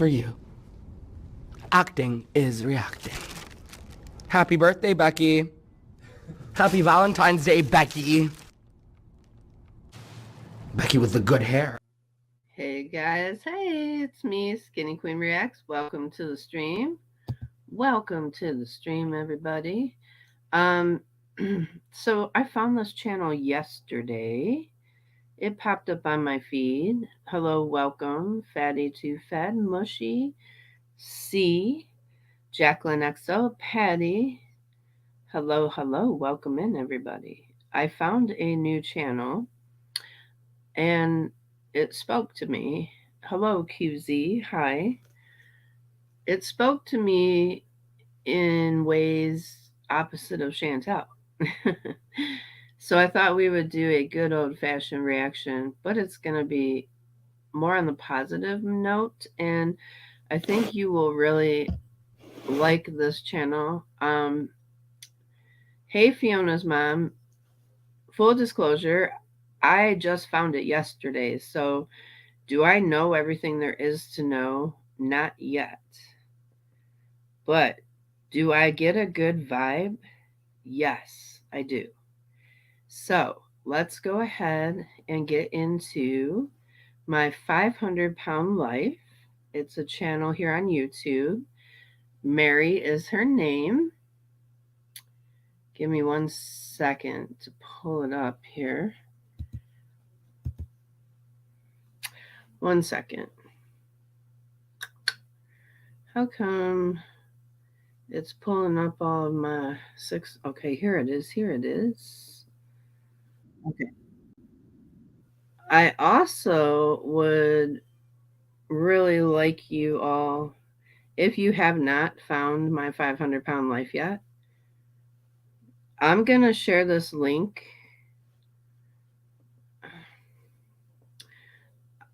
for you. Acting is reacting. Happy birthday, Becky. Happy Valentine's Day, Becky. Becky with the good hair. Hey guys, hey, it's me, Skinny Queen Reacts. Welcome to the stream. Welcome to the stream, everybody. Um, so I found this channel yesterday. It popped up on my feed. Hello, welcome, Fatty to Fed, Mushy, C, Jacqueline XO, Patty. Hello, hello, welcome in, everybody. I found a new channel and it spoke to me. Hello, QZ. Hi. It spoke to me in ways opposite of Chantel. So I thought we would do a good old fashioned reaction, but it's going to be more on the positive note. And I think you will really like this channel. Hey, Fiona's mom. Full disclosure, I just found it yesterday. So do I know everything there is to know? Not yet. But do I get a good vibe? Yes, I do. So let's go ahead and get into my 500-pound life. It's a channel here on YouTube. Mary is her name. Give me 1 second to pull it up here. 1 second. How come it's pulling up all of my six? Okay, here it is. Here it is. Okay. I also would really like you all, if you have not found my 500-pound life yet, I'm going to share this link.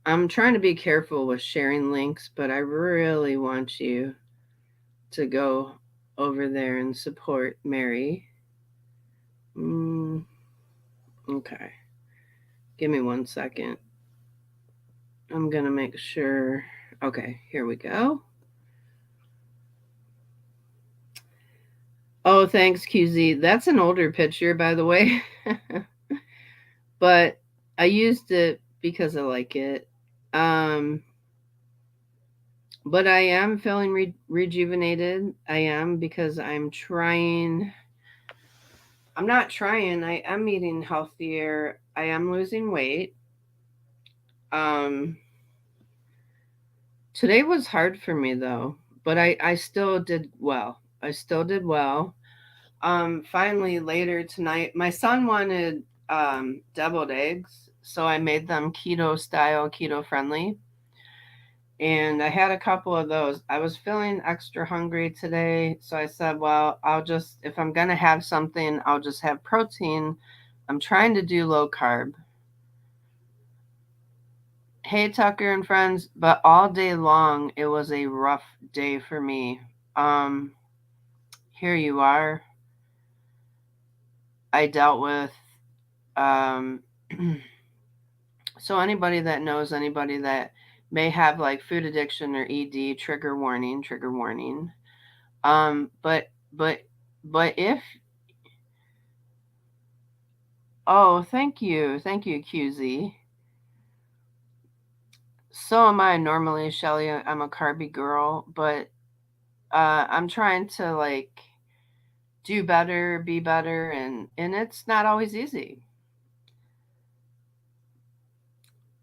I'm trying to be careful with sharing links, but I really want you to go over there and support Mary. Okay. Give me 1 second. I'm going to make sure. Okay, here we go. Oh, thanks, QZ. That's an older picture, by the way. But I used it because I like it. Um, but I am feeling rejuvenated. I am because I'm trying. I'm not trying. I am eating healthier. I am losing weight. Um, Today was hard for me though, but I still did well. I still did well. Finally later tonight, my son wanted deviled eggs, so I made them keto style, keto friendly. And I had a couple of those. I was feeling extra hungry today, so I said, well, I'll just, if I'm going to have something, I'll just have protein. I'm trying to do low carb. Hey, Tucker and friends, but all day long, it was a rough day for me. Um, Here you are. I dealt with, um, so anybody that knows anybody that may have like food addiction or ED, trigger warning, trigger warning. Um, but but but if thank you, QZ. So am I normally, Shelly. I'm a carby girl, but I'm trying to like do better, be better, and it's not always easy.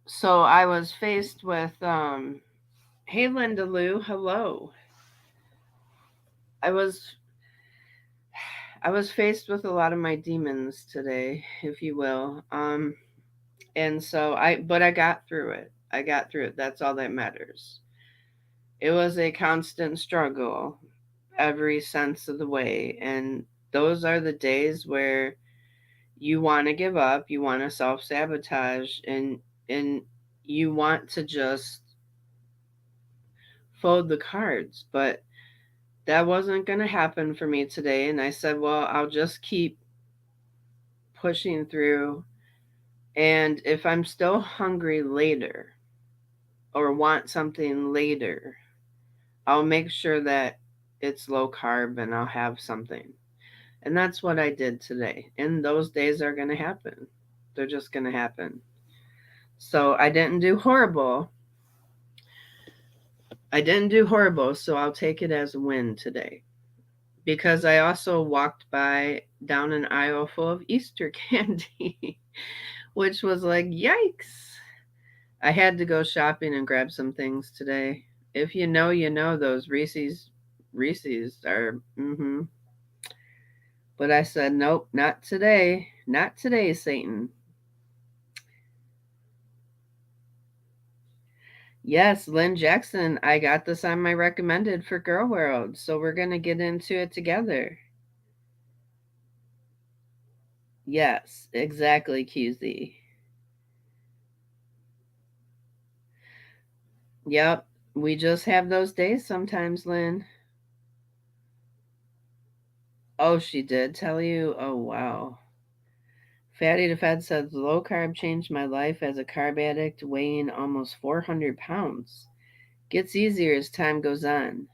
So I was faced with hey Linda Lou, hello. I was I was faced with a lot of my demons today, if you will. And so I got through it. I got through it. That's all that matters. It was a constant struggle every sense of the way. And those are the days where you want to give up, you want to self sabotage, and you want to just fold the cards. But that wasn't going to happen for me today. And I said, well, I'll just keep pushing through. And if I'm still hungry later or want something later, I'll make sure that it's low carb and I'll have something. And that's what I did today. And those days are going to happen. They're just going to happen. So I didn't do horrible. I didn't do horrible, so I'll take it as a win today. Because I also walked by down an aisle full of Easter candy, which was like, yikes. I had to go shopping and grab some things today. If you know, you know those Reese's are, But I said, nope, not today. Not today, Satan. Yes, Lynn Jackson, I got this on my recommended for Girl World, so we're going to get into it together. Yes, exactly, QZ. Yep, we just have those days sometimes, Lynn. Oh, she did tell you? Oh, wow. Fatty the Fed says low carb changed my life as a carb addict weighing almost 400 pounds. Gets easier as time goes on.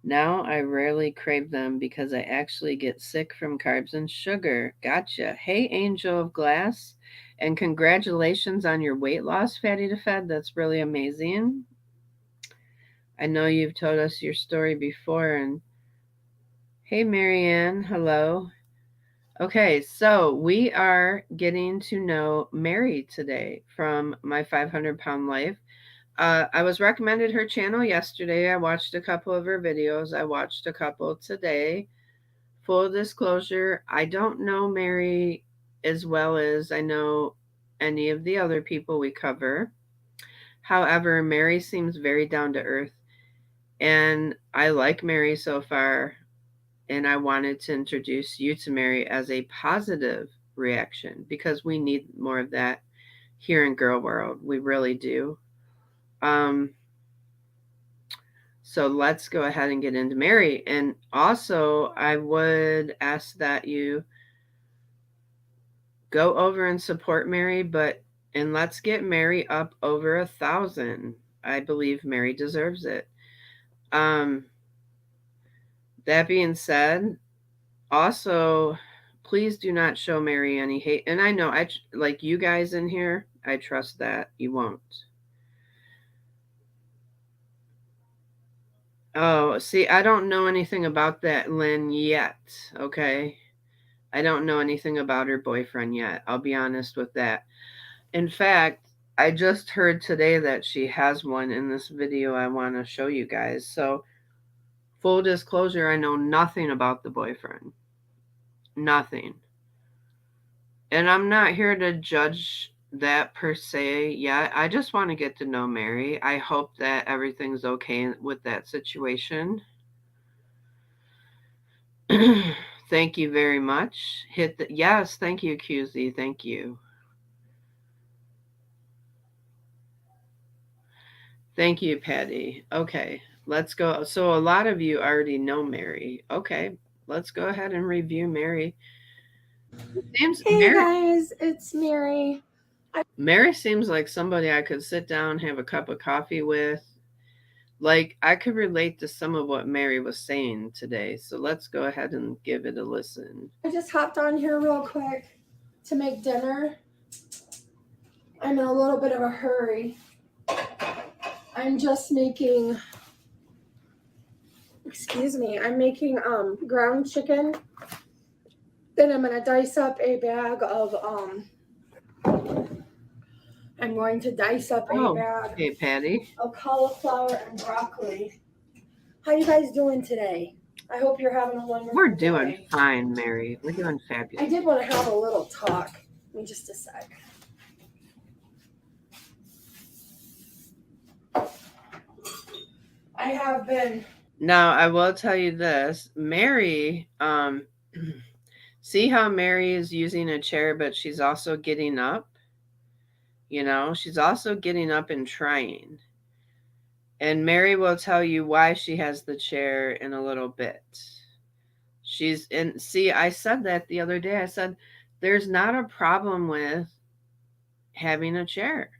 Now I rarely crave them because I actually get sick from carbs and sugar. Gotcha. Hey, Angel of Glass. And congratulations on your weight loss, Fatty the Fed. That's really amazing. I know you've told us your story before. And hey, Marianne. Hello. Okay, so we are getting to know Mary today from My 500-Pound Life. I was recommended her channel yesterday. I watched a couple of her videos. I watched a couple today. Full disclosure, I don't know Mary as well as I know any of the other people we cover. However, Mary seems very down to earth, and I like Mary so far. And I wanted to introduce you to Mary as a positive reaction because we need more of that here in Girl World. We really do. Um, so let's go ahead and get into Mary. And also, I would ask that you go over and support Mary, and let's get Mary up over 1,000. I believe Mary deserves it. Um, that being said, also, please do not show Mary any hate. And I know, like you guys in here, I trust that you won't. Oh, see, I don't know anything about that Lynn yet, okay? I don't know anything about her boyfriend yet. I'll be honest with that. In fact, I just heard today that she has one in this video I want to show you guys. So, full disclosure, I know nothing about the boyfriend. Nothing. And I'm not here to judge that per se yet. I just want to get to know Mary. I hope that everything's okay with that situation. Thank you very much. Yes, thank you, QZ. Thank you. Thank you, Patty. Okay, let's go. So, a lot of you already know Mary. Okay, let's go ahead and review Mary. Seems Hey guys, it's Mary. Mary seems like somebody I could sit down, have a cup of coffee with. Like, I could relate to some of what Mary was saying today. So, let's go ahead and give it a listen. I just hopped on here real quick to make dinner. I'm in a little bit of a hurry. I'm just making, I'm making ground chicken. Then I'm gonna dice up a bag of I'm going to dice up a bag Hey, Patty. of cauliflower and broccoli. How you guys doing today? I hope you're having a wonderful We're doing day. fine, Mary. We're doing fabulous. I did want to have a little talk. Give me just a sec. I have been. Now, I will tell you this. Mary, see how Mary is using a chair, but she's also getting up? You know, she's also getting up and trying. And Mary will tell you why she has the chair in a little bit. See, I said that the other day. I said, there's not a problem with having a chair.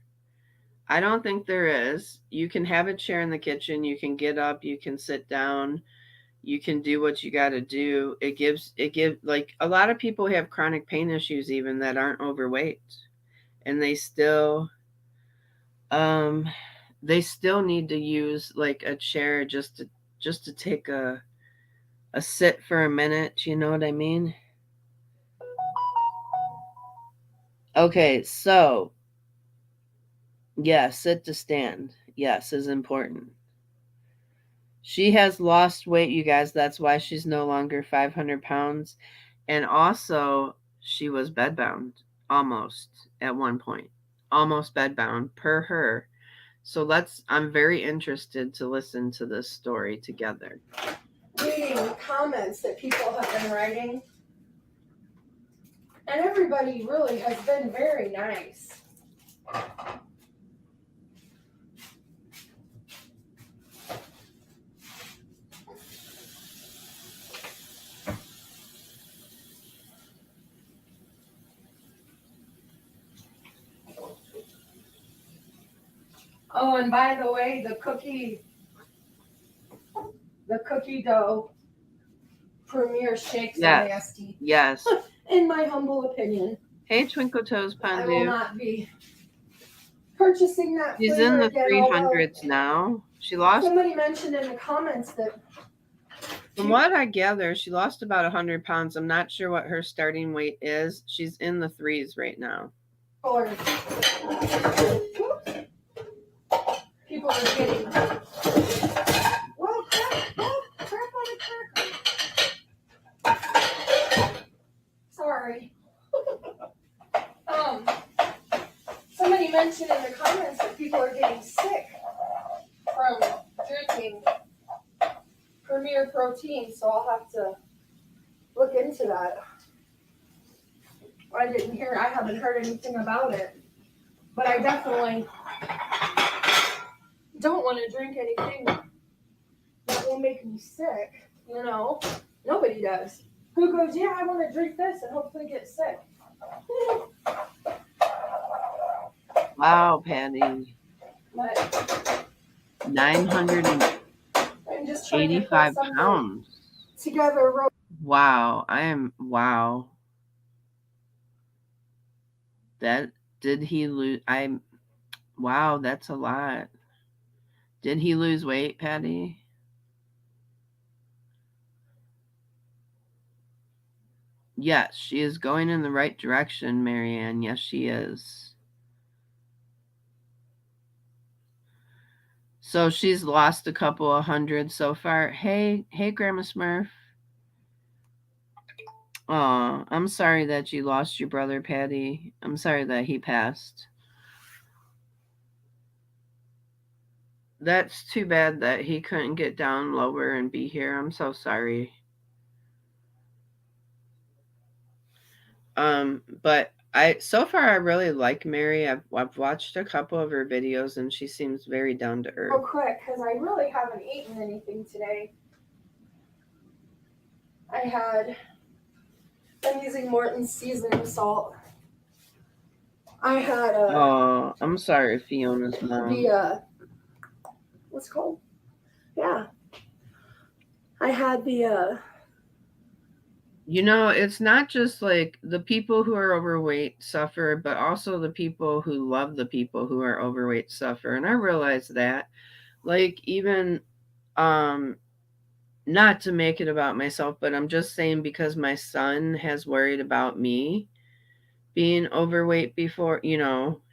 I don't think there is. You can have a chair in the kitchen. You can get up. You can sit down. You can do what you got to do. Like a lot of people have chronic pain issues even that aren't overweight, and um they still need to use like a chair just to take a sit for a minute, you know what I mean? Okay, so yeah, sit to stand. Yes, is important. She has lost weight, you guys. That's why she's no longer 500 pounds. And also, she was bedbound almost at one point. Almost bedbound per her. So I'm very interested to listen to this story together. Reading the comments that people have been writing, and everybody really has been very nice. Oh, and by the way, the cookie dough Premier shakes are nasty. Yes. In my humble opinion. Hey, Twinkle Toes I will Pondu. not be purchasing that She's flavor in the again, 300s now. She lost. Somebody mentioned in the comments that. From what I gather, she lost about 100 pounds. I'm not sure what her starting weight is. She's in the 3s right now. People are getting. Well, crap on a cracker. Sorry. Somebody mentioned in the comments that people are getting sick from drinking Premier Protein, so I'll have to look into that. I haven't heard anything about it, but I definitely don't want to drink anything that will make me sick, you know? Nobody does. Who goes, yeah, I want to drink this and hopefully get sick? Wow, Patty. But 985 pounds. Together. Wow, wow. Did he lose? Wow, that's a lot. Did he lose weight, Patty? Yes, she is going in the right direction, Marianne. Yes, she is. So she's lost a couple of hundred so far. Hey, Grandma Smurf. Oh, I'm sorry that you lost your brother, Patty. I'm sorry that he passed. That's too bad that he couldn't get down lower and be here. I'm so sorry. But so far I really like Mary. I've watched a couple of her videos and she seems very down to earth. Real quick, because I really haven't eaten anything today. I'm using Morton's seasoning salt. Oh, I'm sorry, Fiona's mom. What's it called? Yeah. I had the You know, it's not just like the people who are overweight suffer, but also the people who love the people who are overweight suffer. And I realize that. Like even not to make it about myself, but I'm just saying because my son has worried about me being overweight before,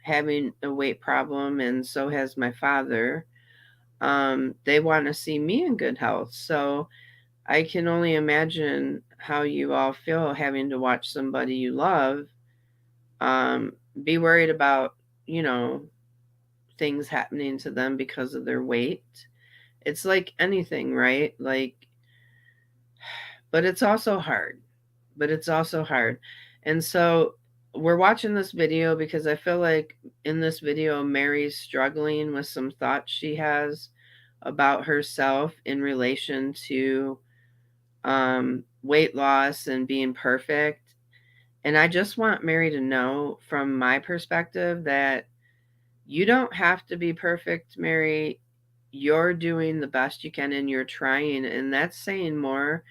having a weight problem, and so has my father. They want to see me in good health. So I can only imagine how you all feel having to watch somebody you love be worried about, things happening to them because of their weight. It's like anything, right? But it's also hard. And so we're watching this video because I feel like in this video, Mary's struggling with some thoughts she has about herself in relation to weight loss and being perfect. And I just want Mary to know from my perspective that You don't have to be perfect, Mary. You're doing the best you can and you're trying, and that's saying more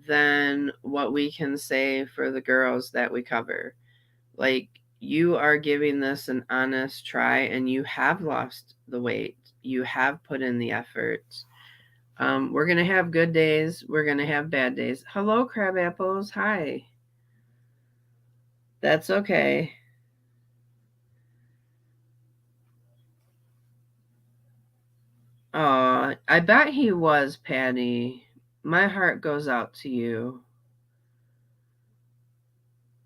than what we can say for the girls that we cover. Like, you are giving this an honest try, and you have lost the weight. You have put in the effort. We're going to have good days. We're going to have bad days. Hello, crab apples. Hi. That's okay. Oh, I bet he was, Patty. My heart goes out to you.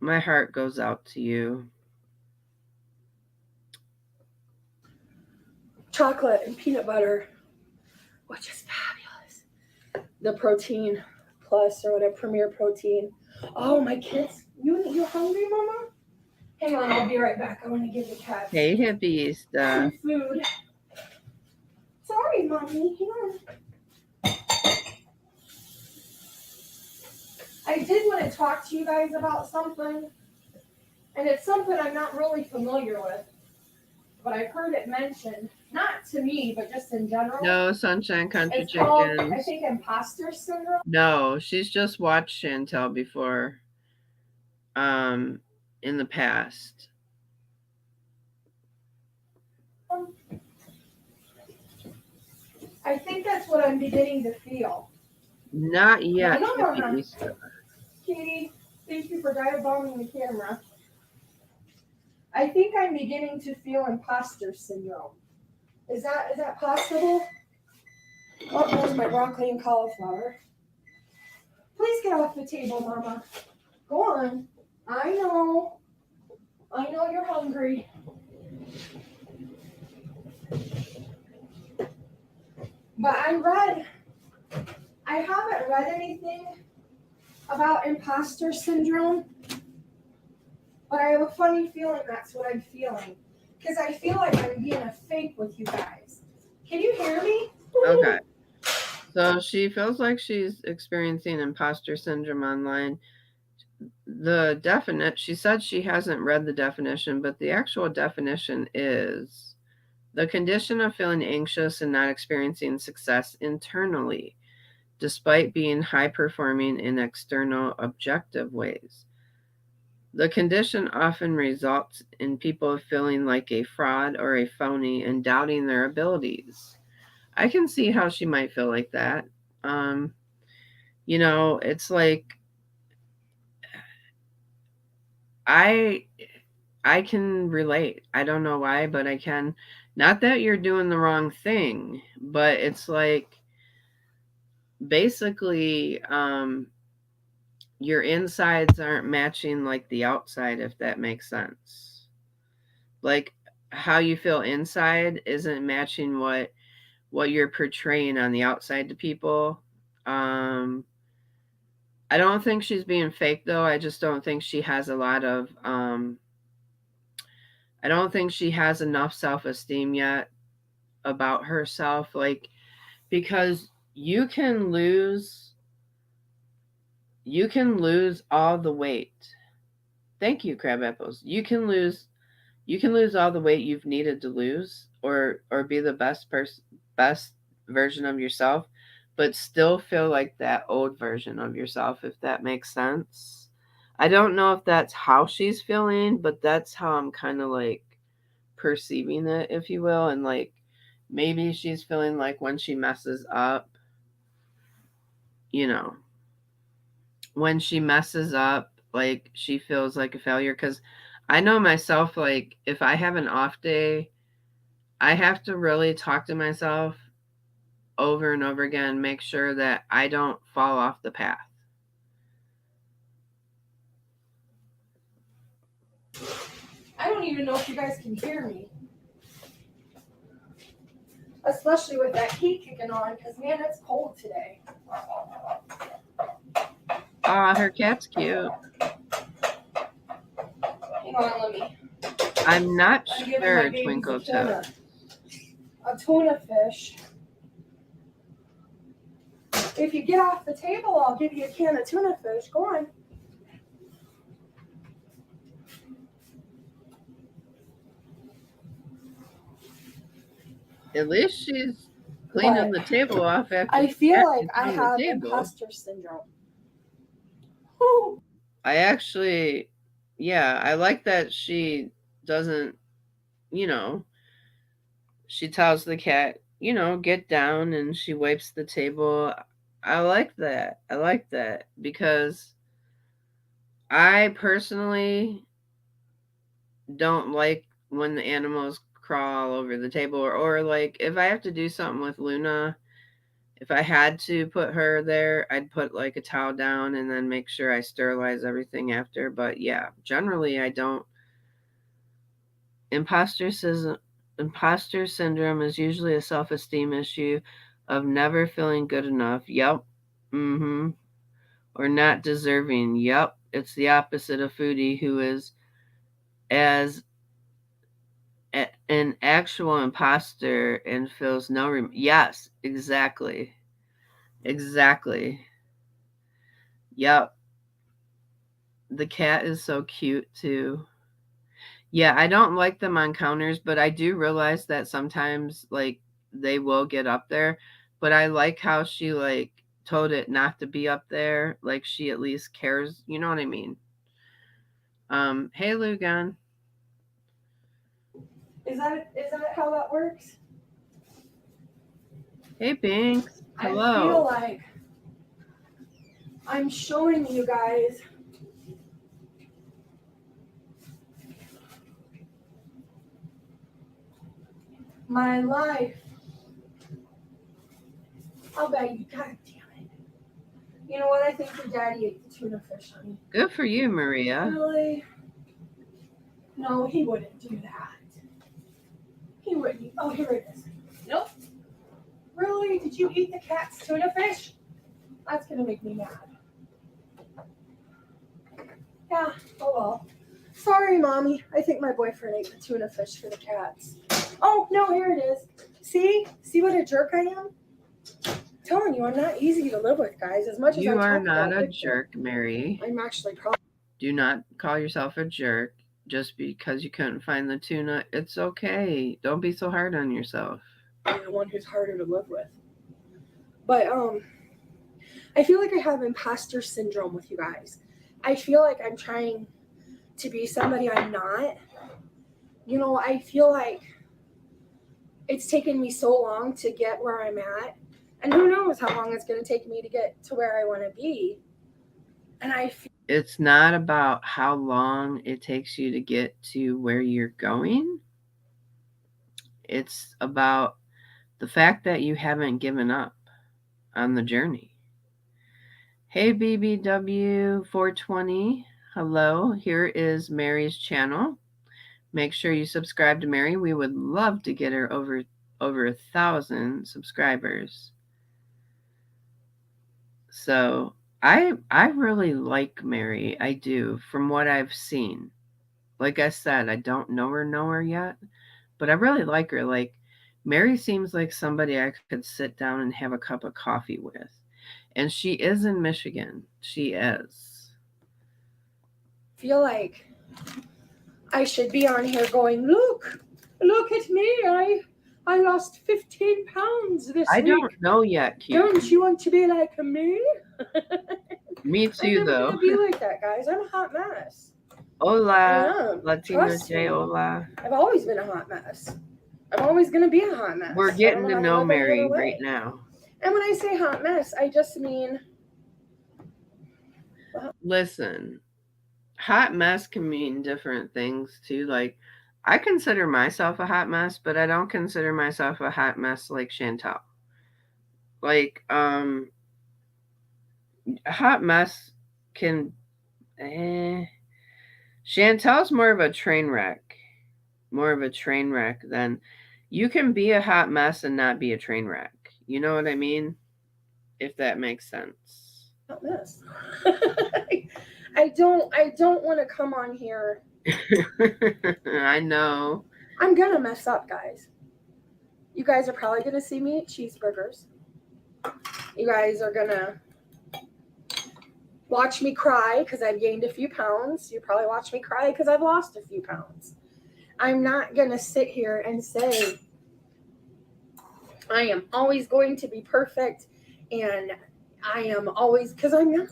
My heart goes out to you. Chocolate and peanut butter, which is fabulous. The protein plus or whatever, Premier Protein. Oh, my kids, you hungry, Mama? Hang on, I'll be right back. I want to give the cats Hey, hippies. some food. Sorry, Mommy. Hang on. I did want to talk to you guys about something, and it's something I'm not really familiar with, but I've heard it mentioned, not to me, but just in general. No, Sunshine Country It's called, Chickens. I think, imposter syndrome. No, she's just watched Chantel before. In the past. I think that's what I'm beginning to feel. Not yet. No. Katie, thank you for dive bombing the camera. I think I'm beginning to feel imposter syndrome. Is that possible? Oh, there's my broccoli and cauliflower. Please get off the table, Mama. Go on. I know you're hungry. But I haven't read anything about imposter syndrome, but I have a funny feeling that's what I'm feeling. Because I feel like I'm being a fake with you guys. Can you hear me? Okay. So she feels like she's experiencing imposter syndrome online. She said she hasn't read the definition, but the actual definition is the condition of feeling anxious and not experiencing success internally, despite being high performing in external objective ways. The condition often results in people feeling like a fraud or a phony and doubting their abilities. I can see how she might feel like that. It's like I can relate. I don't know why, but I can. Not that you're doing the wrong thing, but it's like basically your insides aren't matching like the outside, if that makes sense. Like how you feel inside isn't matching what you're portraying on the outside to people. I don't think she's being fake though. I just don't think she has a lot of I don't think she has enough self-esteem yet about herself, like, because you can lose all the weight. Thank you, crab apples. You can lose all the weight you've needed to lose, or be the best version of yourself, but still feel like that old version of yourself, if that makes sense. I don't know if that's how she's feeling, but that's how I'm kind of like perceiving it, if you will. And like maybe she's feeling like when she messes up, when she messes up, like she feels like a failure. Because I know myself, like if I have an off day, I have to really talk to myself over and over again, make sure that I don't fall off the path. I don't even know if you guys can hear me. Especially with that heat kicking on, because man, it's cold today. Her cat's cute. Hang on, let me. I'm not sure, Twinkle Toes. A tuna fish. If you get off the table, I'll give you a can of tuna fish. Go on. At least she's cleaning the table off after I feel cat like gets I on the have table. imposter syndrome. Whew. I actually, yeah, I like that she doesn't, you know, she tells the cat, get down, and she wipes the table. I like that. I like that because I personally don't like when the animals crawl all over the table, or like if I have to do something with Luna, if I had to put her there, I'd put like a towel down and then make sure I sterilize everything after. But yeah, generally I don't. Imposter says imposter syndrome is usually a self-esteem issue of never feeling good enough. Yep. Mm-hmm. Or not deserving. Yep. It's the opposite of foodie who is as an actual imposter and feels no yes, exactly. Exactly. Yep. The cat is so cute too. Yeah, I don't like them on counters, but I do realize that sometimes like they will get up there. But I like how she like told it not to be up there. Like she at least cares, you know what I mean? Hey Lugan. Is that how that works? Hey Binks. I feel Hello. like I'm showing you guys my life. I'll bet you. God damn it. You know what? I think your daddy ate the tuna fish, honey. Good for you, Maria. Really? No, he wouldn't do that. He wouldn't. Oh, here it is. Nope. Really? Did you eat the cat's tuna fish? That's gonna make me mad. Yeah. Oh well. Sorry, mommy. I think my boyfriend ate the tuna fish for the cats. Oh no, here it is. See what a jerk I am. I'm telling you, I'm not easy to live with, guys. As much as You I are talk not about a Victor, jerk, Mary. I'm actually probably. Do not call yourself a jerk just because you couldn't find the tuna. It's okay. Don't be so hard on yourself. The one who's harder to live with. But I feel like I have imposter syndrome with you guys. I feel like I'm trying to be somebody I'm not. You know, I feel like it's taken me so long to get where I'm at. And who knows how long it's going to take me to get to where I want to be. And I feel It's not about how long it takes you to get to where you're going. It's about the fact that you haven't given up on the journey. Hey BBW420. Hello. Here is Mary's channel. Make sure you subscribe to Mary. We would love to get her over 1,000 subscribers. So I really like Mary. I do, from what I've seen. Like I said, I don't know her yet, but I really like her. Like Mary seems like somebody I could sit down and have a cup of coffee with. And she is in Michigan. She is. feel like I should be on here going, look at me. I lost 15 pounds this I week. don't know yet, Q. Don't you want to be like me? Me I'm too, never though. gonna be like that, guys. I'm a hot mess. Hola, Yeah, Latino trust J. me. Hola. I've always been a hot mess. I'm always gonna be a hot mess. We're I getting don't to how know live any Mary other way. right now. And when I say hot mess, I just mean. Listen, hot mess can mean different things too. Like, I consider myself a hot mess, but I don't consider myself a hot mess like Chantal. Like, a hot mess can. Chantal's more of a train wreck. More of a train wreck than you can be a hot mess and not be a train wreck. You know what I mean? If that makes sense. Hot mess. I don't want to come on here. I know. I'm gonna mess up, guys. You guys are probably gonna see me eat cheeseburgers. You guys are gonna watch me cry because I've gained a few pounds. You probably watch me cry because I've lost a few pounds. I'm not gonna sit here and say I am always going to be perfect, and I am always, because I'm not.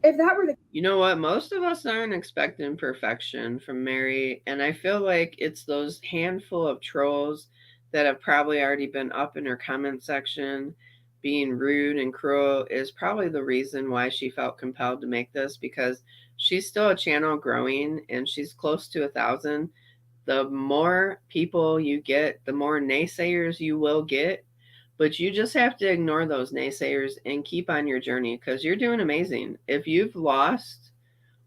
If that were the You know what? Most of us aren't expecting perfection from Mary, and I feel like it's those handful of trolls that have probably already been up in her comment section being rude and cruel is probably the reason why she felt compelled to make this, because she's still a channel growing and she's close to 1,000. The more people you get, the more naysayers you will get. But you just have to ignore those naysayers and keep on your journey because you're doing amazing. If you've lost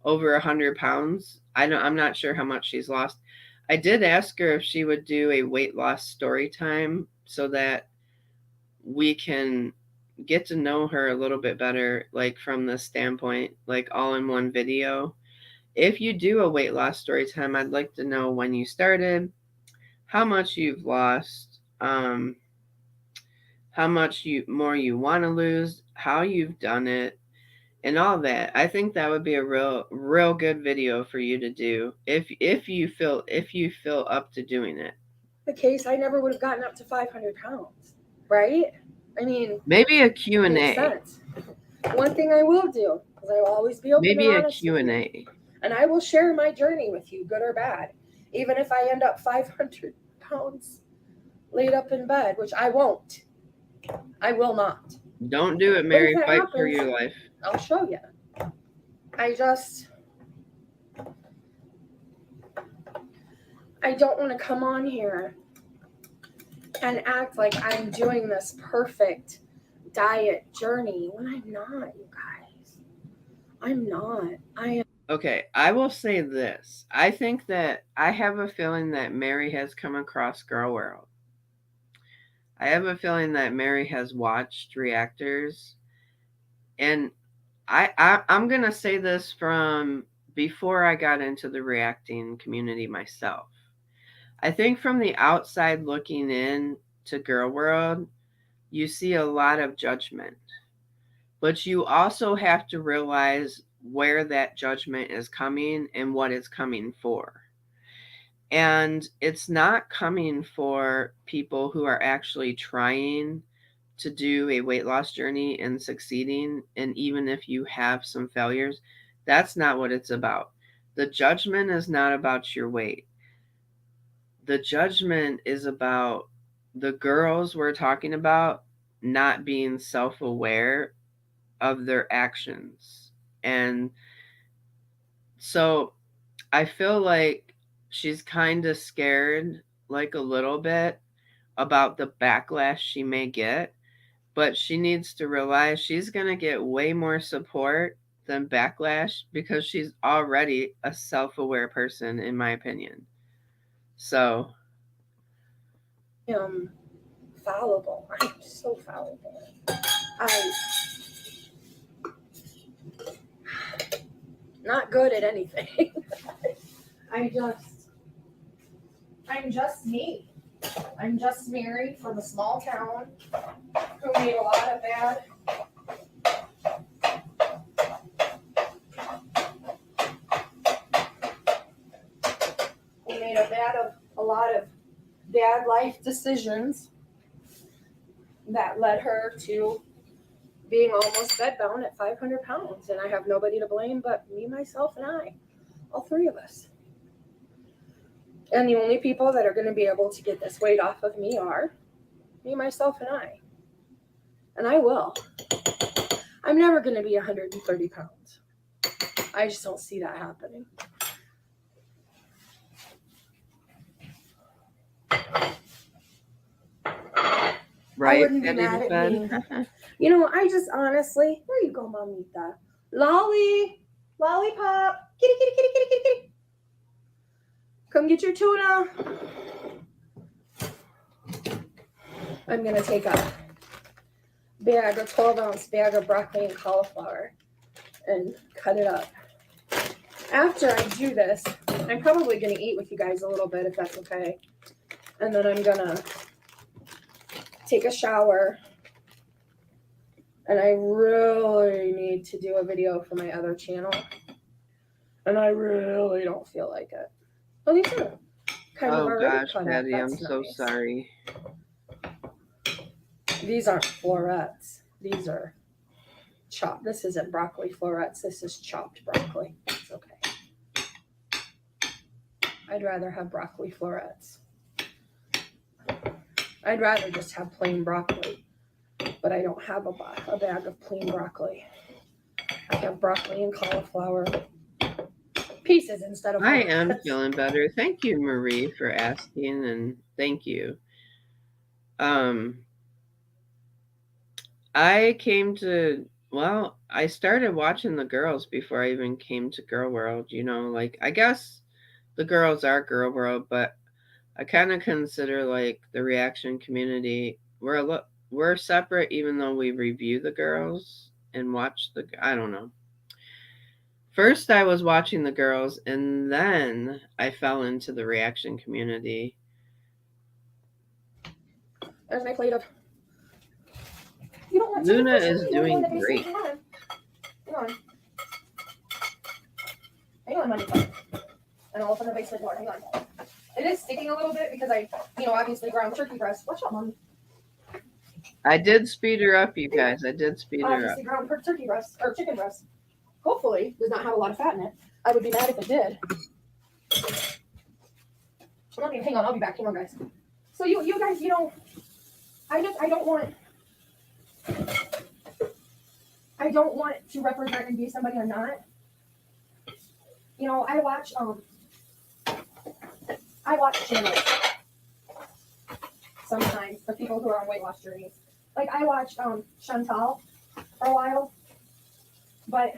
over 100 pounds, I'm not sure how much she's lost. I did ask her if she would do a weight loss story time so that we can get to know her a little bit better, like from the standpoint, like all in one video. If you do a weight loss story time, I'd like to know when you started, how much you've lost, how much more you want to lose, how you've done it, and all that. I think that would be a real good video for you to do if you feel up to doing it. case, I never would have gotten up to 500 pounds, right? I mean, maybe a makes Q&A. sense. One thing I will do is I will always be open Maybe and a honest with you. Q&A. And I will share my journey with you, good or bad. Even if I end up 500 pounds laid up in bed, which I won't. I will not. Don't do it, Mary. But if that Fight happens, for your life. I'll show you. I don't want to come on here and act like I'm doing this perfect diet journey when I'm not, you guys. I'm not. I am. Okay, I will say this. I think that I have a feeling that Mary has come across Girl World. I have a feeling that Mary has watched reactors, and I'm gonna say this from before I got into the reacting community myself. I think from the outside looking in to Girl World, you see a lot of judgment. But you also have to realize where that judgment is coming and what it's coming for. And it's not coming for people who are actually trying to do a weight loss journey and succeeding. And even if you have some failures, that's not what it's about. The judgment is not about your weight. The judgment is about the girls we're talking about not being self aware of their actions. And so I feel like she's kind of scared, like a little bit, about the backlash she may get, but she needs to realize she's going to get way more support than backlash because she's already a self-aware person, in my opinion. So Fallible. I'm so fallible. Not good at anything. I'm just me. I'm just Mary from a small town who made a lot of bad. A lot of bad life decisions that led her to being almost bedbound at 500 pounds. And I have nobody to blame but me, myself, and I. All three of us. And the only people that are going to be able to get this weight off of me are me, myself, and I. And I will. I'm never going to be 130 pounds. I just don't see that happening. right, I wouldn't be mad at me. You know, I just honestly, where you go, Mamita? Lolly, lollipop, kitty, kitty, kitty, kitty, kitty, kitty. Come get your tuna. I'm going to take a 12-ounce bag of broccoli and cauliflower and cut it up. After I do this, I'm probably going to eat with you guys a little bit, if that's okay. And then I'm going to take a shower. And I really need to do a video for my other channel. And I really don't feel like it. Well, these are kind of already gosh, cut Patty, up. I'm That's so nice. sorry. These aren't florets. These are chopped. This isn't broccoli florets. This is chopped broccoli. It's okay. I'd rather have broccoli florets. I'd rather just have plain broccoli, but I don't have a bag of plain broccoli. I have broccoli and cauliflower pieces instead of I florets. am feeling better. Thank you, Marie, for asking, and thank you. I came to, well, I started watching the girls before I even came to Girl World, you know, like I guess the girls are Girl World, but I kind of consider like the reaction community, we're separate even though we review the girls and watch the, I don't know. First I was watching the girls and then I fell into the reaction community. There's my plate of. You don't want Luna chicken is for sure? You wanna go doing in the basement? great. Hang on. Hang on, money. And I'll open the basement door. Hang on. It is sticking a little bit because I, obviously ground turkey breast. Watch out, Mommy. I did speed her up, you guys. I did speed her up. Obviously ground turkey breast or chicken breast. Hopefully does not have a lot of fat in it. I would be mad if it did. Hang on, I'll be back. Hang on, guys. So you guys, I don't want to represent and be somebody I'm not. I watch channels sometimes for people who are on weight loss journeys. Like I watched Chantal for a while, but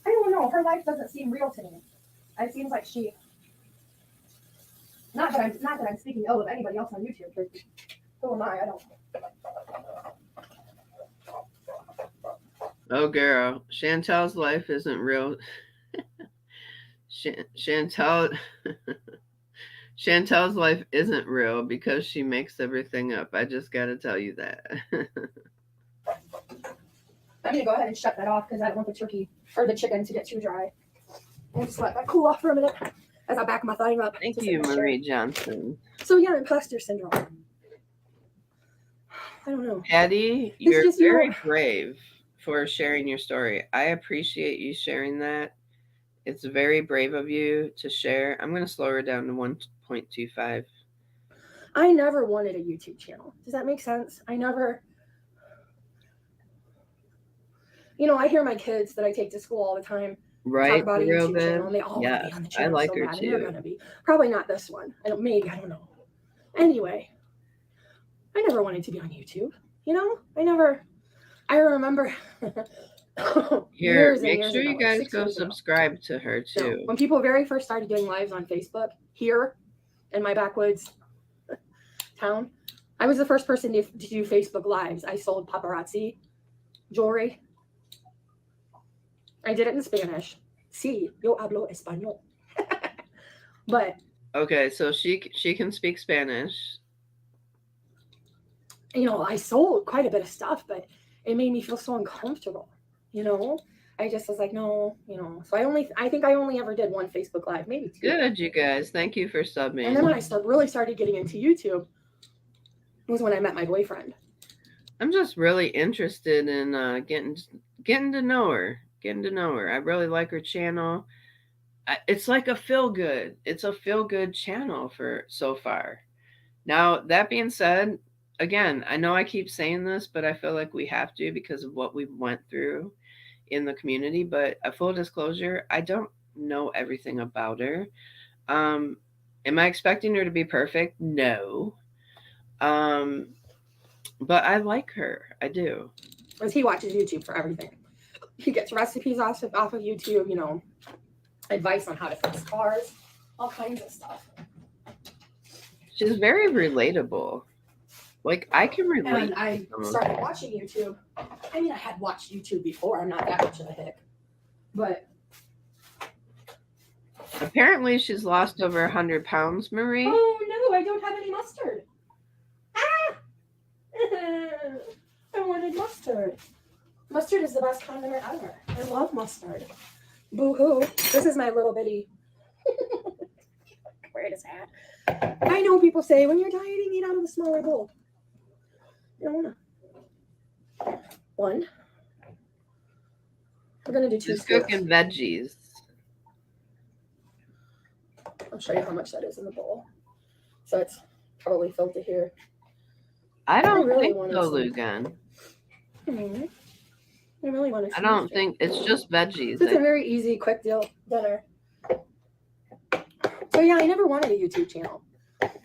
I don't know. Her life doesn't seem real to me. It seems like she. Not that I'm speaking ill of anybody else on YouTube. Because who am I? I don't. Oh, girl, Chantal's life isn't real. Chantal's life isn't real because she makes everything up. I just got to tell you that. I'm gonna go ahead and shut that off because I don't want the turkey or the chicken to get too dry. And just let that cool off for a minute as I back my thing up. Thank you, Marie Johnson. So yeah, imposter syndrome. I don't know. Patty, you're very brave for sharing your story. I appreciate you sharing that. It's very brave of you to share. I'm going to slow her down to 1.25. I never wanted a YouTube channel. Does that make sense? I never. I hear my kids that I take to school all the time talk about a YouTube channel, and they all want to be on the channel. I like so her bad, too. And they're going to be. Probably not this one. Maybe, I don't know. Anyway, I never wanted to be on YouTube. I remember. Here, make sure you guys go subscribe to her too. So, when people very first started doing lives on Facebook here in my backwoods town, I was the first person to do Facebook lives. I sold paparazzi jewelry. I did it in Spanish. Sí, yo hablo español. But okay, so she can speak Spanish. I sold quite a bit of stuff, but it made me feel so uncomfortable. I just was like, no, So I think I only ever did one Facebook Live, maybe two. Good, you guys. Thank you for subbing. And then when I really started getting into YouTube was when I met my boyfriend. I'm just really interested in getting to know her. I really like her channel. It's like a feel good. It's a feel good channel for so far. Now, that being said, again, I know I keep saying this, but I feel like we have to because of what we went through in the community. But a full disclosure, I don't know everything about her. Am I expecting her to be perfect? No. But I like her. I do. Because he watches YouTube for everything. He gets recipes off of YouTube, advice on how to fix cars, all kinds of stuff. She's very relatable. Like, I can relate. And I started watching YouTube. I mean, I had watched YouTube before. I'm not that much of a hick. But apparently she's lost over 100 pounds, Marie. Oh, no, I don't have any mustard. Ah! I wanted mustard. Mustard is the best condiment ever. I love mustard. Boo-hoo. This is my little bitty. Where it is at. I know people say, when you're dieting, eat out of the smaller bowl. You don't wanna. One. We're gonna do two Just scoops. cooking veggies. I'll show you how much that is in the bowl. So it's probably filled to here. I don't really think wanted so, some- Lugan. I really want to. I don't think it's just veggies. It's a very easy, quick deal dinner. So yeah, I never wanted a YouTube channel,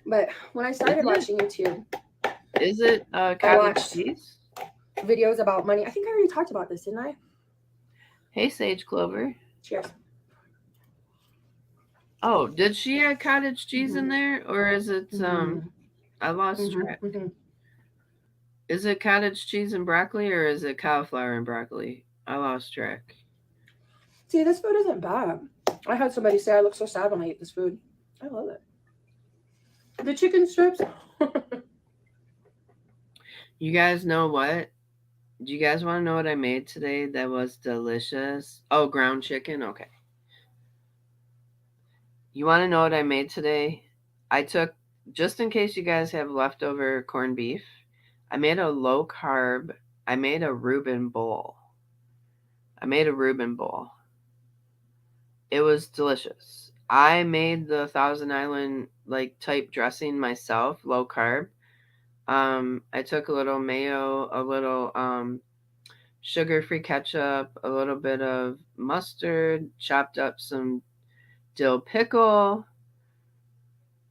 but when I started watching YouTube, Is it I cottage watched cheese? videos about money. I think I already talked about this, didn't I? Hey, Sage Clover. Cheers. Oh, did she add cottage cheese in there, or is it I lost track. Is it cottage cheese and broccoli, or is it cauliflower and broccoli? I lost track. See, this food isn't bad. I had somebody say I look so sad when I eat this food. I love it. The chicken strips. You guys know what? Do you guys want to know what I made today that was delicious? Oh, ground chicken? Okay. You want to know what I made today? I took, just in case you guys have leftover corned beef, I made a low carb, I made a Reuben bowl. It was delicious. I made the Thousand Island like type dressing myself, low carb. I took a little mayo, a little sugar-free ketchup, a little bit of mustard, chopped up some dill pickle.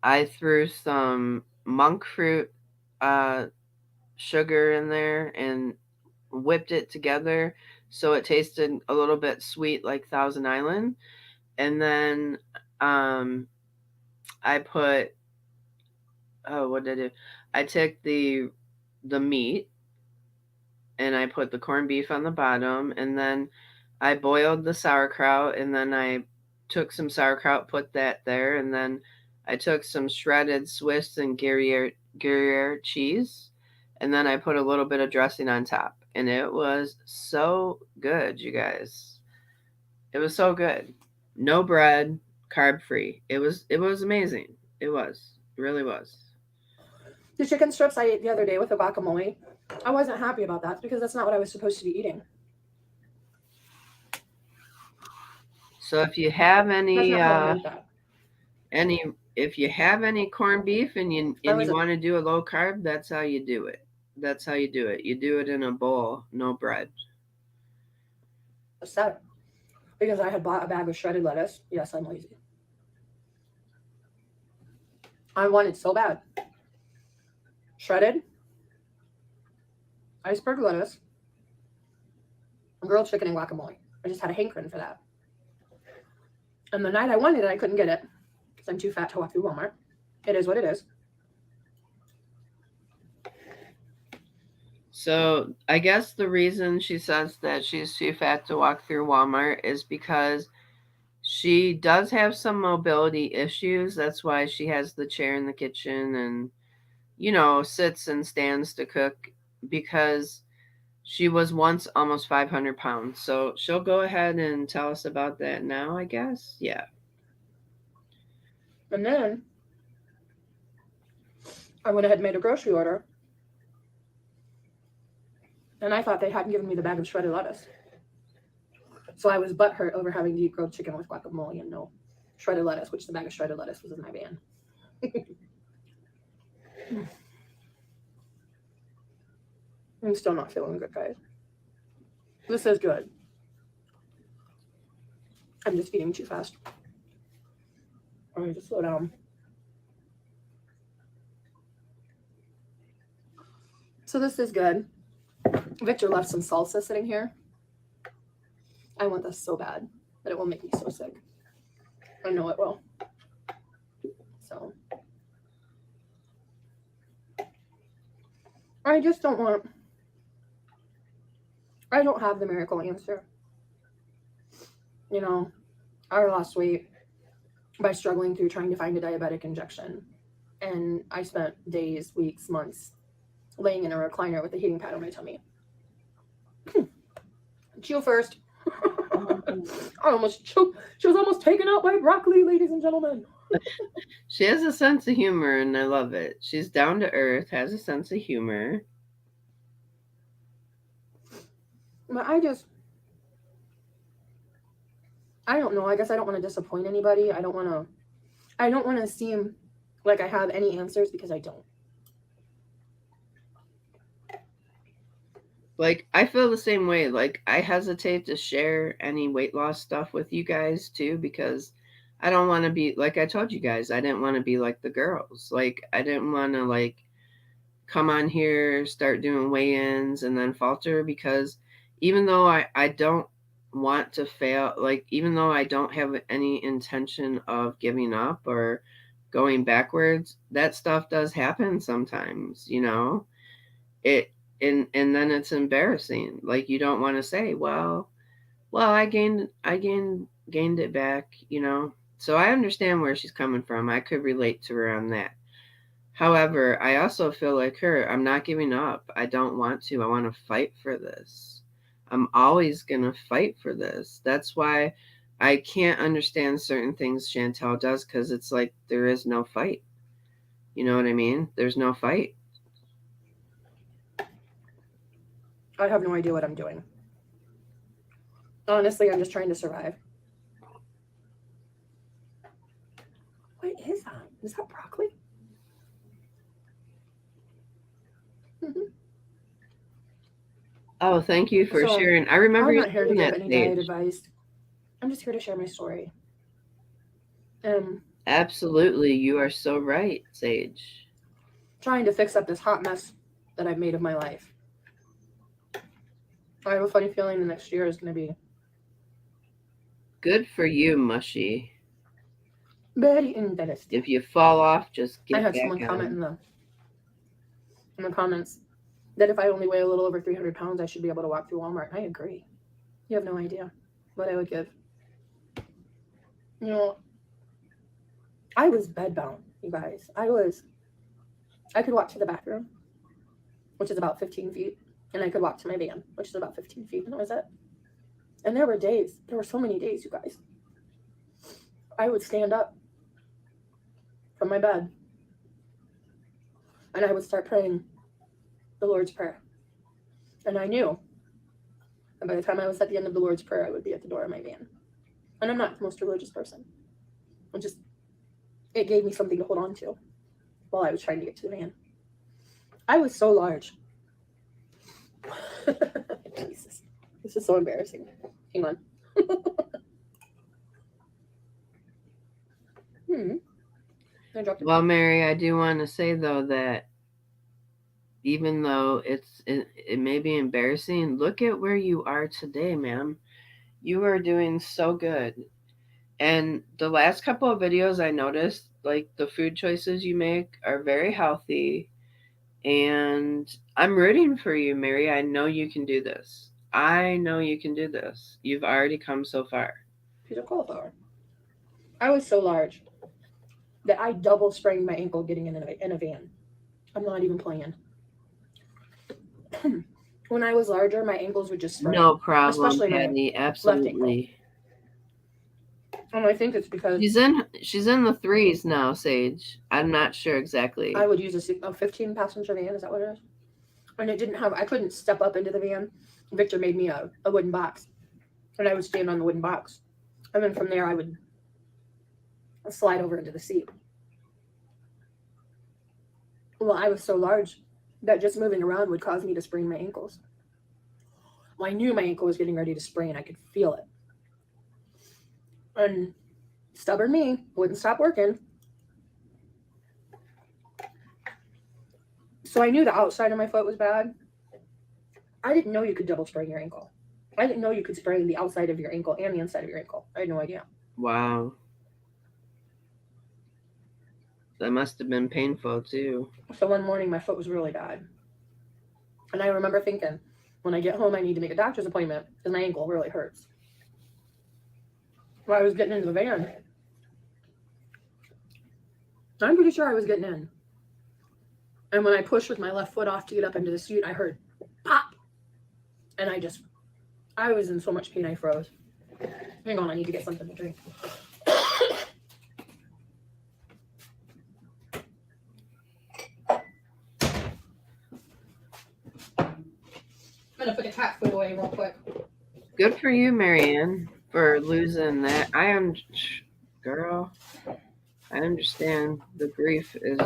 I threw some monk fruit sugar in there and whipped it together so it tasted a little bit sweet like Thousand Island. And then I put, what did I do? I took the meat and I put the corned beef on the bottom, and then I boiled the sauerkraut, and then I took some sauerkraut, put that there, and then I took some shredded Swiss and Gruyere cheese, and then I put a little bit of dressing on top, and it was so good, you guys. It was so good. No bread, carb free. It was amazing. It really was. The chicken strips I ate the other day with the guacamole, I wasn't happy about that because that's not what I was supposed to be eating. So if you have any any if you have any corned beef and you want to do a low carb, that's how you do it. You do it in a bowl, no bread. Sad because I had bought a bag of shredded lettuce. Yes, I'm lazy. I wanted so bad. Shredded iceberg lettuce, grilled chicken, and guacamole. I just had a hankering for that. And the night I wanted it, I couldn't get it because I'm too fat to walk through Walmart. It is what it is. So I guess the reason she says that she's too fat to walk through Walmart is because she does have some mobility issues. That's why she has the chair in the kitchen and, sits and stands to cook, because she was once almost 500 pounds. So she'll go ahead and tell us about that now, I guess. Yeah. And then I went ahead and made a grocery order. And I thought they hadn't given me the bag of shredded lettuce. So I was butthurt over having to eat grilled chicken with guacamole and no shredded lettuce, which the bag of shredded lettuce was in my van. I'm still not feeling good, guys. This is good. I'm just eating too fast. I need to slow down. So this is good. Victor left some salsa sitting here. I want this so bad, but it will make me so sick. I know it will. So I just don't want. I don't have the miracle answer. I lost weight by struggling through trying to find a diabetic injection. And I spent days, weeks, months laying in a recliner with a heating pad on my tummy. Chew first. I almost choked. She was almost taken out by broccoli, ladies and gentlemen. She has a sense of humor, and I love it. She's down to earth, has a sense of humor. But I don't know. I guess I don't want to disappoint anybody. I don't want to seem like I have any answers because I don't. Like, I feel the same way. Like, I hesitate to share any weight loss stuff with you guys too, because I don't want to be, like I told you guys, I didn't want to be like the girls. Like, I didn't want to like come on here, start doing weigh-ins and then falter, because even though I don't want to fail, like, even though I don't have any intention of giving up or going backwards, that stuff does happen sometimes, you know? And then it's embarrassing. Like, you don't want to say, well, I gained it back, you know? So I understand where she's coming from. I could relate to her on that. However, I also feel like her. I'm not giving up. I don't want to. I want to fight for this. I'm always going to fight for this. That's why I can't understand certain things Chantel does, because it's like there is no fight. You know what I mean? There's no fight. I have no idea what I'm doing. Honestly, I'm just trying to survive. What is that? Is that broccoli? Oh, thank you for So, sharing. I remember I'm you not here to saying give that any stage. diet advice. I'm just here to share my story. Absolutely, you are so right, Sage. Trying to fix up this hot mess that I've made of my life. I have a funny feeling the next year is going to be Good for you, Mushy. very interesting. If you fall off, just get I had back someone comment on. in the comments that if I only weigh a little over 300 pounds, I should be able to walk through Walmart. I agree. You have no idea what I would give. You know, I was bedbound, you guys. I could walk to the bathroom, which is about 15 feet, and I could walk to my van, which is about 15 feet, and that was it. And there were so many days, you guys. I would stand up from my bed, and I would start praying the Lord's Prayer. And I knew that by the time I was at the end of the Lord's Prayer, I would be at the door of my van. And I'm not the most religious person. It gave me something to hold on to while I was trying to get to the van. I was so large. Jesus. This is so embarrassing. Hang on. I dropped it. Well, Mary, I do want to say though that even though it may be embarrassing, look at where you are today, ma'am. You are doing so good. And the last couple of videos I noticed, like, the food choices you make are very healthy. And I'm rooting for you, Mary. I know you can do this. I know you can do this. You've already come so far. Piece of cauliflower. I was so large that I double sprained my ankle getting in a van. I'm not even playing. When I was larger, my ankles would just sprain. No problem, especially Patty. my Absolutely. And I think it's because She's in the 3s now, Sage. I'm not sure exactly. I would use a 15 passenger van. Is that what it is? And I couldn't step up into the van. Victor made me a wooden box, and I would stand on the wooden box, and then from there I would slide over into the seat. Well, I was so large that just moving around would cause me to sprain my ankles. Well, I knew my ankle was getting ready to sprain. I could feel it. And stubborn me wouldn't stop working. So I knew the outside of my foot was bad. I didn't know you could double sprain your ankle. I didn't know you could sprain the outside of your ankle and the inside of your ankle. I had no idea. Wow. That must have been painful too. So one morning my foot was really bad. And I remember thinking, when I get home, I need to make a doctor's appointment because my ankle really hurts. Well, I was getting into the van. I'm pretty sure I was getting in. And when I pushed with my left foot off to get up into the seat, I heard pop. And I was in so much pain I froze. Hang on, I need to get something to drink. I'm gonna put a cat food away real quick. Good for you, Marianne, for losing that. Girl, I understand the grief is.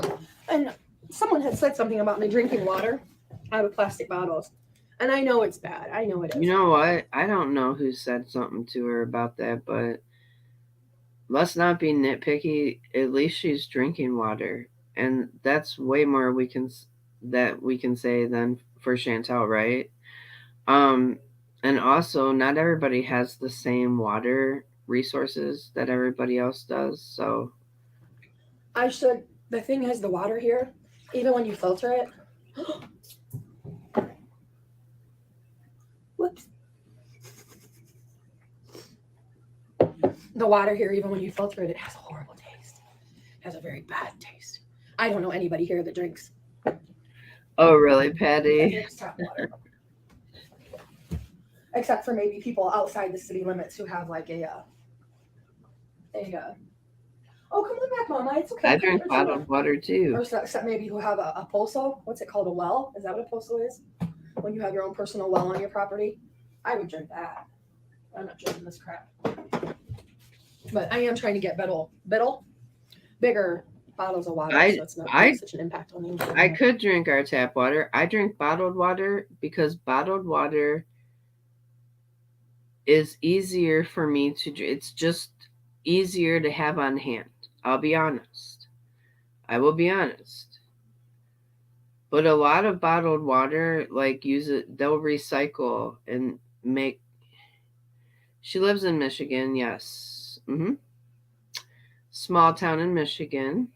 And someone had said something about me drinking water out of plastic bottles. And I know it's bad. I know it is. You know what? I don't know who said something to her about that, but let's not be nitpicky. At least she's drinking water, and that's way more we can say than for Chantel, right? Um, and also, not everybody has the same water resources that everybody else does. So The thing is, the water here, even when you filter it, whoops. The water here, even when you filter it, it has a horrible taste. It has a very bad taste. I don't know anybody here that drinks. oh, really, Patty? Drinks tap water. Except for maybe people outside the city limits who have like oh, come on back, Mama. It's okay. I drink bottled water too. Or except maybe who have a pozo. What's it called? A well? Is that what a pozo is? When you have your own personal well on your property? I would drink that. I'm not drinking this crap. But I am trying to get bigger bottles of water, so it's not having such an impact on me. I could drink our tap water. I drink bottled water because bottled water is easier for me to drink. It's just easier to have on hand. I'll be honest. I will be honest. But a lot of bottled water, like they'll recycle and make. She lives in Michigan, yes. Small town in Michigan.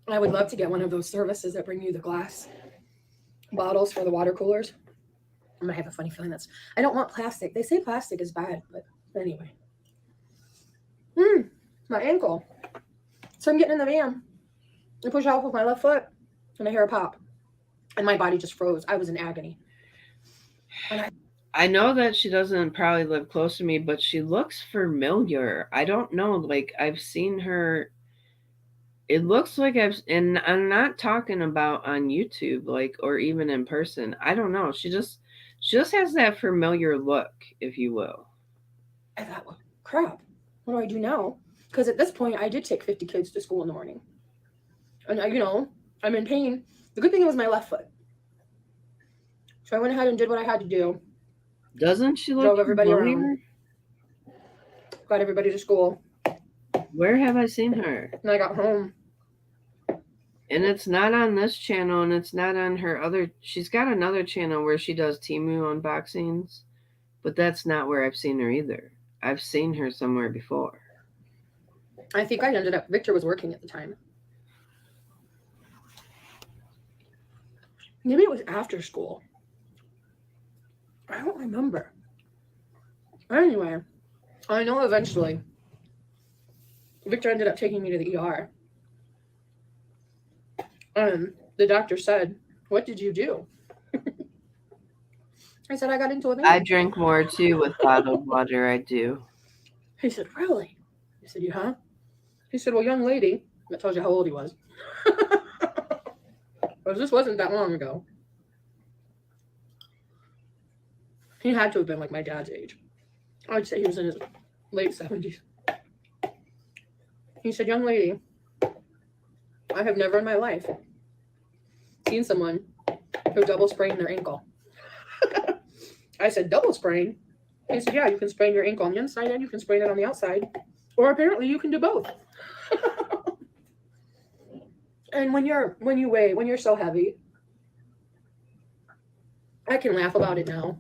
I would love to get one of those services that bring you the glass bottles for the water coolers. I have a funny feeling I don't want plastic. They say plastic is bad, but anyway. My ankle. So I'm getting in the van. I push off with my left foot and I hear a pop. And my body just froze. I was in agony. And I know that she doesn't probably live close to me, but she looks familiar. I don't know. Like, I've seen her. It looks like and I'm not talking about on YouTube, like, or even in person. I don't know. She just has that familiar look, if you will. I thought, well, crap. What do I do now? Because at this point, I did take 50 kids to school in the morning. And, I'm in pain. The good thing was my left foot. So I went ahead and did what I had to do. Doesn't she look Drove everybody familiar? around. Got everybody to school. Where have I seen her? And I got home. And it's not on this channel, and it's not on her other. She's got another channel where she does Temu unboxings, but that's not where I've seen her either. I've seen her somewhere before. I think I ended up. Victor was working at the time. Maybe it was after school. I don't remember. Anyway, I know eventually Victor ended up taking me to the ER. The doctor said, "What did you do?" I said, "I got into a van." I drink more too with bottled water. I do. He said, "Really?" I said, "Yeah." He said, "Well, young lady," that tells you how old he was. Because this wasn't that long ago. He had to have been like my dad's age. I'd say he was in his late 70s. He said, "Young lady, I have never in my life seen someone who double sprained their ankle." I said, "Double sprain?" He said, "Yeah, you can sprain your ankle on the inside and you can sprain it on the outside. Or apparently you can do both." And when you're so heavy, I can laugh about it now.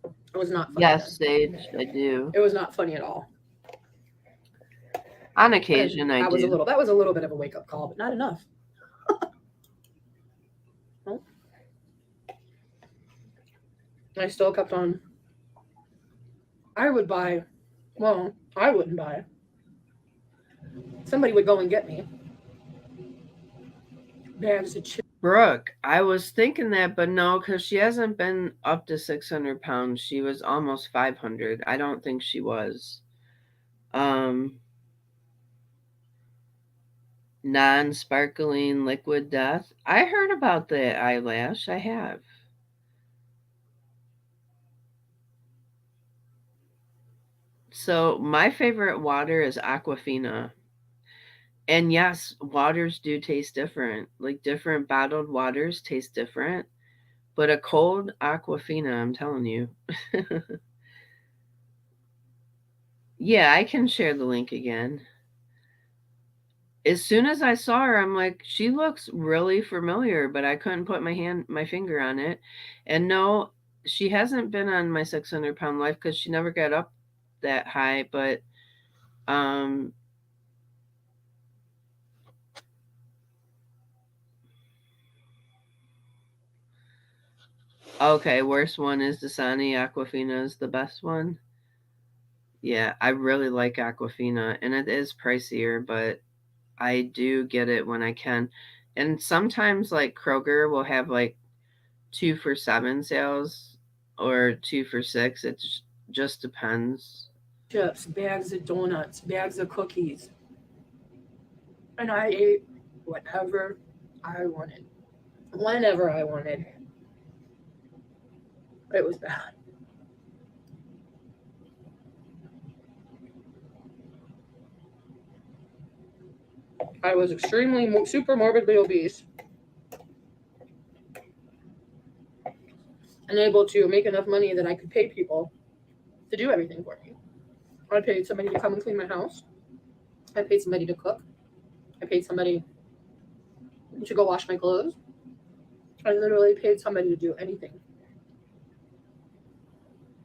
It was not funny. Yes, Sage, I do. It was not funny at all. On occasion, I do. That was a little bit of a wake-up call, but not enough. Well, I still kept on. I wouldn't buy. Somebody would go and get me bags of chips. Brooke, I was thinking that, but no, because she hasn't been up to 600 pounds. She was almost 500. I don't think she was. Non-sparkling liquid death. I heard about the eyelash. I have. So my favorite water is Aquafina. And yes, waters do taste different. Like different bottled waters taste different. But a cold Aquafina, I'm telling you. Yeah, I can share the link again. As soon as I saw her, I'm like, she looks really familiar, but I couldn't put my finger on it. And no, she hasn't been on my 600-pound life because she never got up that high. But um, okay, worst one is Dasani. Aquafina is the best one. Yeah, I really like Aquafina, and it is pricier, but I do get it when I can. And sometimes, like Kroger will have like 2 for $7 sales or 2 for $6. Just depends. Chips, bags of donuts, bags of cookies. And I ate whatever I wanted, whenever I wanted. It was bad. I was extremely, super morbidly obese. And able to make enough money that I could pay people to do everything for me. I paid somebody to come and clean my house. I paid somebody to cook. I paid somebody to go wash my clothes. I literally paid somebody to do anything.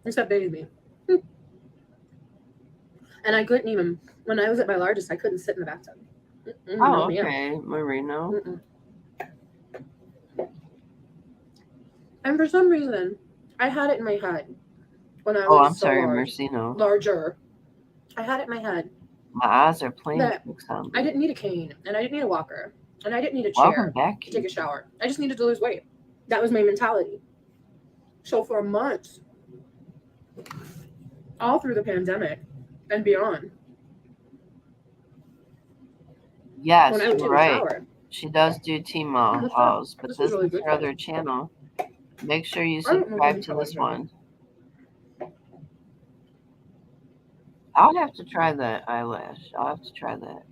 Except bathe me. And I couldn't even, when I was at my largest, I couldn't sit in the bathtub. Oh, okay, Marino. And for some reason, I had it in my head when I was Marcino. Larger. I had it in my head. My eyes are playing. I didn't need a cane, and I didn't need a walker, and I didn't need a chair to take a shower. I just needed to lose weight. That was my mentality. So for months, all through the pandemic and beyond. Yes, you're right. She does do Tmall hauls, but this is her other channel. Make sure you subscribe to this one. I'll have to try that eyelash. I'll have to try that.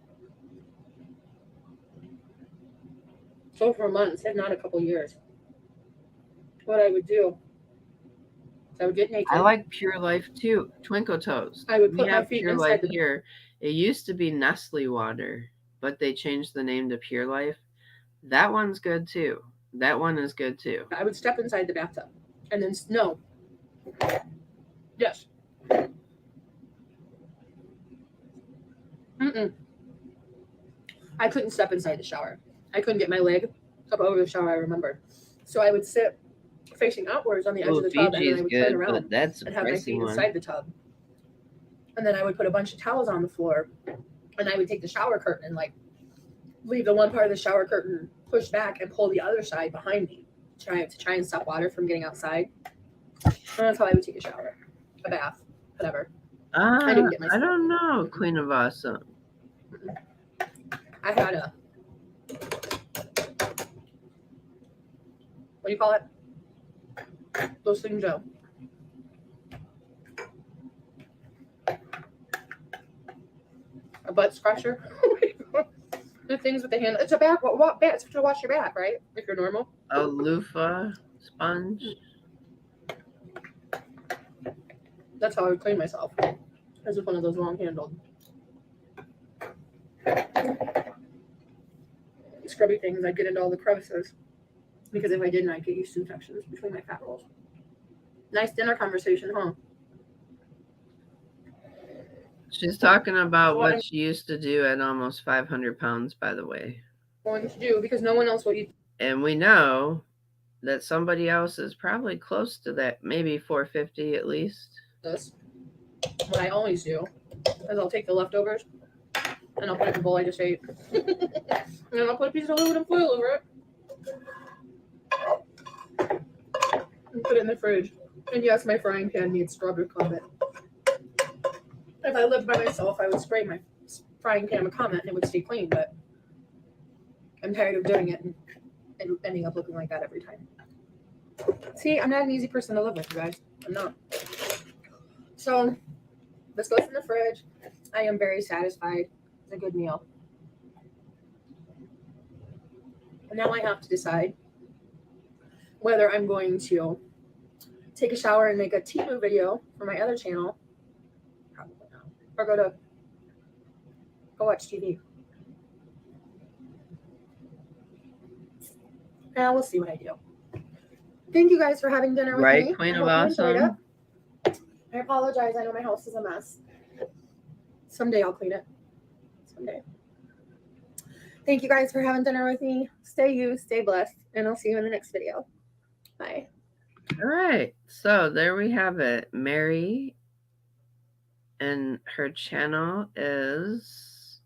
So for months, if not a couple years, what I would do, I would get naked. I like Pure Life too. Twinkle Toes. I would put my feet Pure inside Life here. It used to be Nestle water, but they changed the name to Pure Life. That one's good too. That one is good too. I would step inside the bathtub and then no. Yes. I couldn't step inside the shower. I couldn't get my leg up over the shower, I remember. So I would sit facing outwards on the edge of the tub, and then I would turn around and have my feet inside the tub. And then I would put a bunch of towels on the floor, and I would take the shower curtain and like leave the one part of the shower curtain pushed back and pull the other side behind me to try and stop water from getting outside. And that's how I would take a shower, a bath, whatever. I don't know, Queen of Awesome. I had a, what do you call it? Those things, Joe. A butt scratcher. The things with the hand. It's a back. What back? It's to wash your back, right? If you're normal. A loofah sponge. That's how I would clean myself. This is one of those long-handled scrubby things. I'd get into all the crevices because if I didn't, I'd get yeast infections between my fat rolls. Nice dinner conversation, huh? She's talking about what she used to do at almost 500 pounds, by the way. Going to do because no one else will eat. And we know that somebody else is probably close to that, maybe 450 at least. This. What I always do is I'll take the leftovers and I'll put it in the bowl I just ate. And then I'll put a piece of aluminum foil over it. And put it in the fridge. And yes, my frying pan needs scrub or Comet. If I lived by myself, I would spray my frying pan with Comet and it would stay clean, but I'm tired of doing it and ending up looking like that every time. See, I'm not an easy person to live with, you guys. I'm not. So this goes in the fridge. I am very satisfied. It's a good meal. And now I have to decide whether I'm going to take a shower and make a Temu video for my other channel, probably not, or go watch TV. Now we'll see what I do. Thank you guys for having dinner with Right, me. Queen I of hope you enjoyed Awesome. it. I apologize. I know my house is a mess. Someday I'll clean it. Someday. Thank you guys for having dinner with me. Stay you, stay blessed, and I'll see you in the next video. Bye. All right. So there we have it. Mary, and her channel is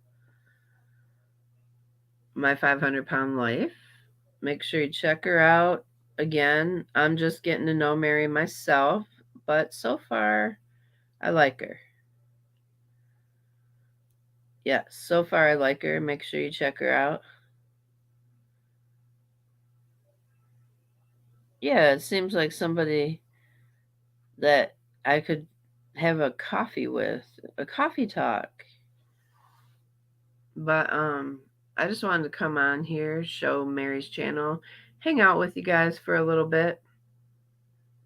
My 500-Pound Life. Make sure you check her out. Again, I'm just getting to know Mary myself, but so far, I like her. Yeah, so far I like her. Make sure you check her out. Yeah, it seems like somebody that I could have a coffee with, a coffee talk. But I just wanted to come on here, show Mary's channel, hang out with you guys for a little bit.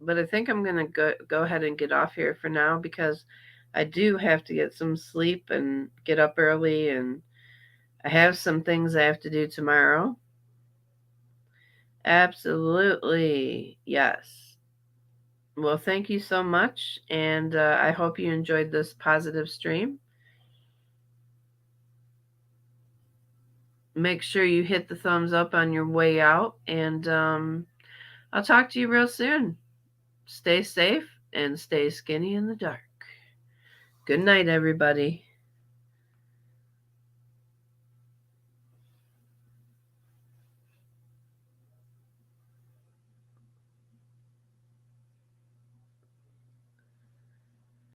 But I think I'm going to go ahead and get off here for now because I do have to get some sleep and get up early, and I have some things I have to do tomorrow. Absolutely. Yes. Well, thank you so much, and I hope you enjoyed this positive stream. Make sure you hit the thumbs up on your way out, and I'll talk to you real soon. Stay safe and stay skinny in the dark. Good night, everybody.